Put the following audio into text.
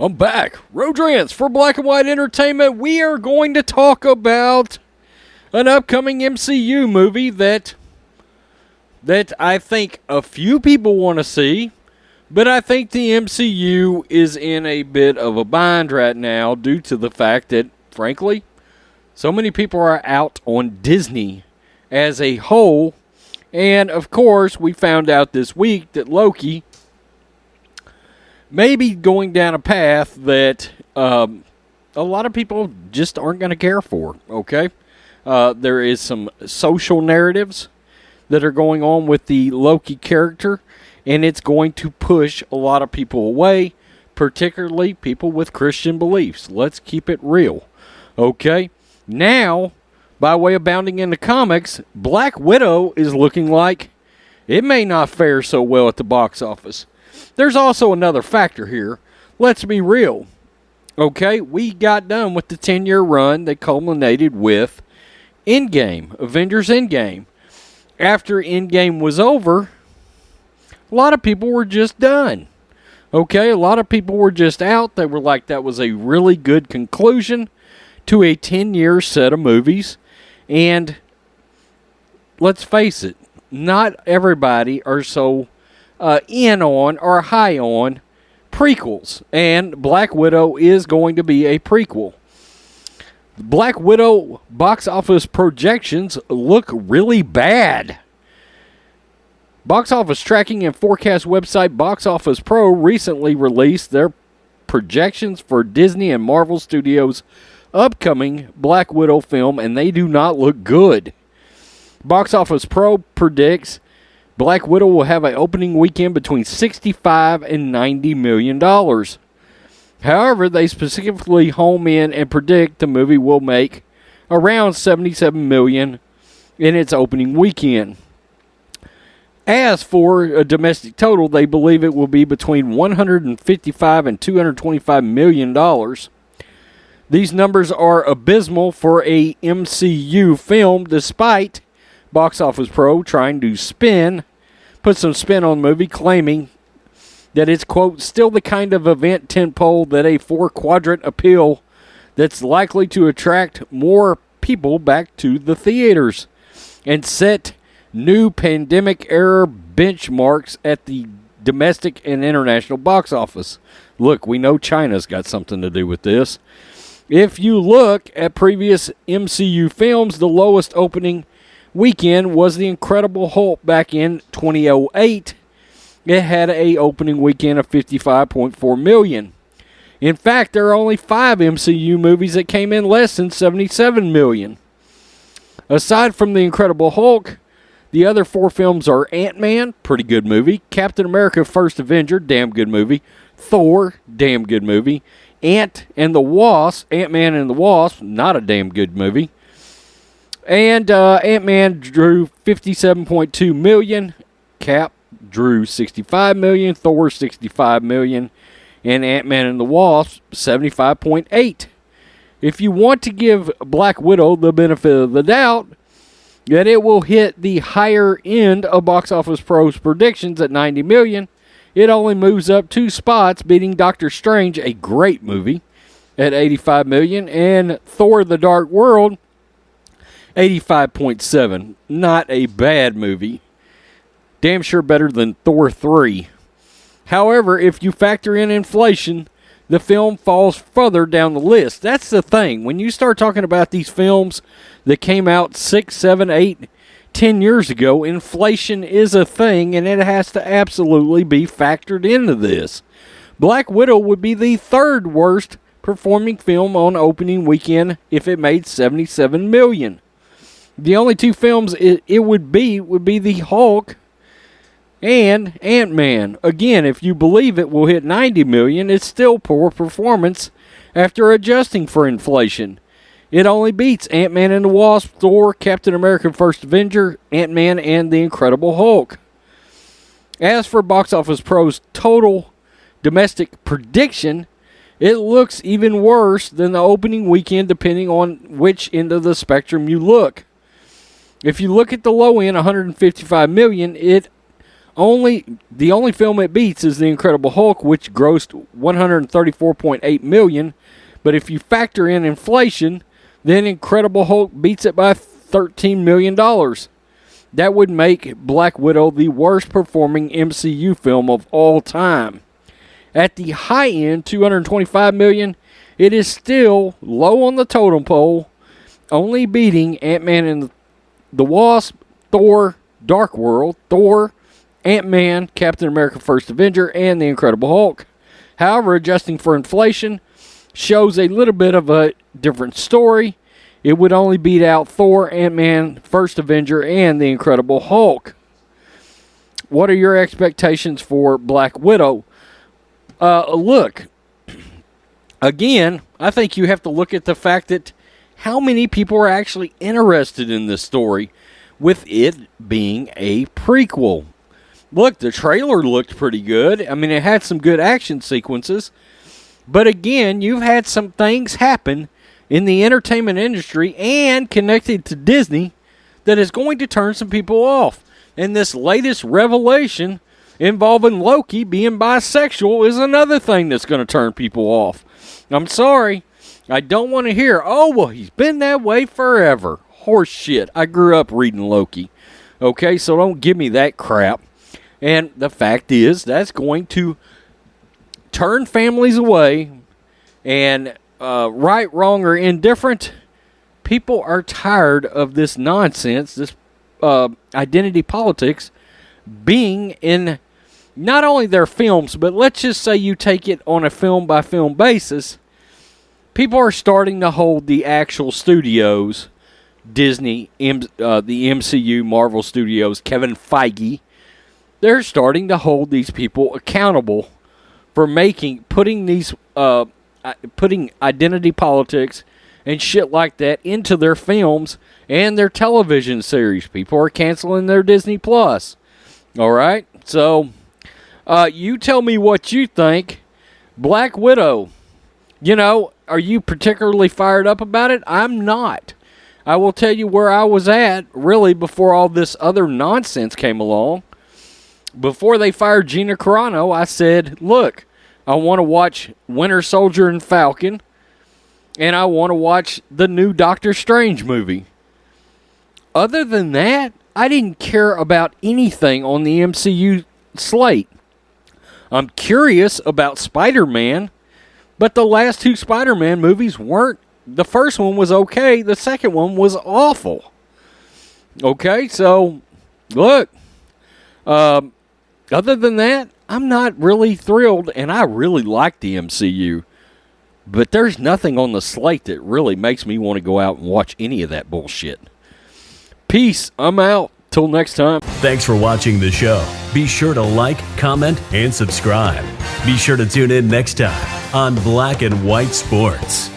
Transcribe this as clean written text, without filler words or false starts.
I'm back. Rodrance for Black and White Entertainment. We are going to talk about an upcoming MCU movie that I think a few people want to see, but I think the MCU is in a bit of a bind right now due to the fact that, frankly, so many people are out on Disney as a whole. And, of course, we found out this week that Loki may be going down a path that a lot of people just aren't going to care for, okay? There is some social narratives that are going on with the Loki character, and it's going to push a lot of people away, particularly people with Christian beliefs. Let's keep it real, okay? Now, by way of bounding into comics, Black Widow is looking like it may not fare so well at the box office. There's also another factor here. Let's be real. Okay, we got done with the 10-year run that culminated with Endgame, Avengers Endgame. After Endgame was over, a lot of people were just done. Okay, a lot of people were just out. They were like, that was a really good conclusion to a 10-year set of movies. And let's face it, not everybody are so in on or high on prequels. And Black Widow is going to be a prequel. Black Widow box office projections look really bad. Box office tracking and forecast website Box Office Pro recently released their projections for Disney and Marvel Studios' upcoming Black Widow film, and they do not look good. Box Office Pro predicts Black Widow will have an opening weekend between $65 and $90 million. However, they specifically home in and predict the movie will make around $77 million in its opening weekend. As for a domestic total, they believe it will be between $155 and $225 million. These numbers are abysmal for a MCU film, despite Box Office Pro trying to put some spin on the movie, claiming that it's, quote, still the kind of event tentpole that a 4-quadrant appeal that's likely to attract more people back to the theaters and set new pandemic-era benchmarks at the domestic and international box office. Look, we know China's got something to do with this. If you look at previous MCU films, the lowest opening weekend was The Incredible Hulk back in 2008. It had an opening weekend of $55.4 million. In fact, there are only 5 MCU movies that came in less than $77 million. Aside from The Incredible Hulk, the other 4 films are Ant-Man, pretty good movie. Captain America First Avenger, damn good movie. Thor, damn good movie. Ant-Man and the Wasp, not a damn good movie. And Ant-Man drew $57.2 million. Cap drew $65 million. Thor, $65 million. And Ant-Man and the Wasp, $75.8 million. If you want to give Black Widow the benefit of the doubt that it will hit the higher end of Box Office Pro's predictions at $90 million, it only moves up 2 spots, beating Doctor Strange, a great movie, at $85 million, and Thor: The Dark World, $85.7 million. Not a bad movie. Damn sure better than Thor 3. However, if you factor in inflation, the film falls further down the list. That's the thing. When you start talking about these films that came out 6, 7, 8, 10 years ago, inflation is a thing, and it has to absolutely be factored into this. Black Widow would be the 3rd worst performing film on opening weekend if it made $77 million. The only 2 films it would be the Hulk and Ant-Man. Again, if you believe it will hit $90 million, it's still poor performance after adjusting for inflation. It only beats Ant-Man and the Wasp, Thor, Captain America First Avenger, Ant-Man, and the Incredible Hulk. As for Box Office Pro's total domestic prediction, it looks even worse than the opening weekend depending on which end of the spectrum you look. If you look at the low end, $155 million, it The only film it beats is The Incredible Hulk, which grossed $134.8 million. But if you factor in inflation, then Incredible Hulk beats it by $13 million. That would make Black Widow the worst performing MCU film of all time. At the high end, $225 million, it is still low on the totem pole, only beating Ant-Man and the Wasp, Thor, Dark World, Thor, Ant-Man, Captain America First Avenger, and The Incredible Hulk. However, adjusting for inflation shows a little bit of a different story. It would only beat out Thor, Ant-Man, First Avenger, and The Incredible Hulk. What are your expectations for Black Widow? Look, again, I think you have to look at the fact that how many people are actually interested in this story with it being a prequel. Look, the trailer looked pretty good. I mean, it had some good action sequences. But again, you've had some things happen in the entertainment industry and connected to Disney that is going to turn some people off. And this latest revelation involving Loki being bisexual is another thing that's going to turn people off. I'm sorry. I don't want to hear, oh, well, he's been that way forever. Horse shit. I grew up reading Loki. Okay, so don't give me that crap. And the fact is, that's going to turn families away. And right, wrong, or indifferent, people are tired of this nonsense, this identity politics, being in not only their films, but let's just say you take it on a film-by-film basis. People are starting to hold the actual studios, Disney, the MCU, Marvel Studios, Kevin Feige. They're starting to hold these people accountable for putting identity politics and shit like that into their films and their television series. People are canceling their Disney Plus. All right? So, you tell me what you think. Black Widow, are you particularly fired up about it? I'm not. I will tell you where I was at, really, before all this other nonsense came along. Before they fired Gina Carano, I said, look, I want to watch Winter Soldier and Falcon, and I want to watch the new Doctor Strange movie. Other than that, I didn't care about anything on the MCU slate. I'm curious about Spider-Man, but the last two Spider-Man movies weren't. The first one was okay. The second one was awful. Okay, so, look. Other than that, I'm not really thrilled, and I really like the MCU. But there's nothing on the slate that really makes me want to go out and watch any of that bullshit. Peace. I'm out. Till next time. Thanks for watching the show. Be sure to like, comment, and subscribe. Be sure to tune in next time on Black and White Sports.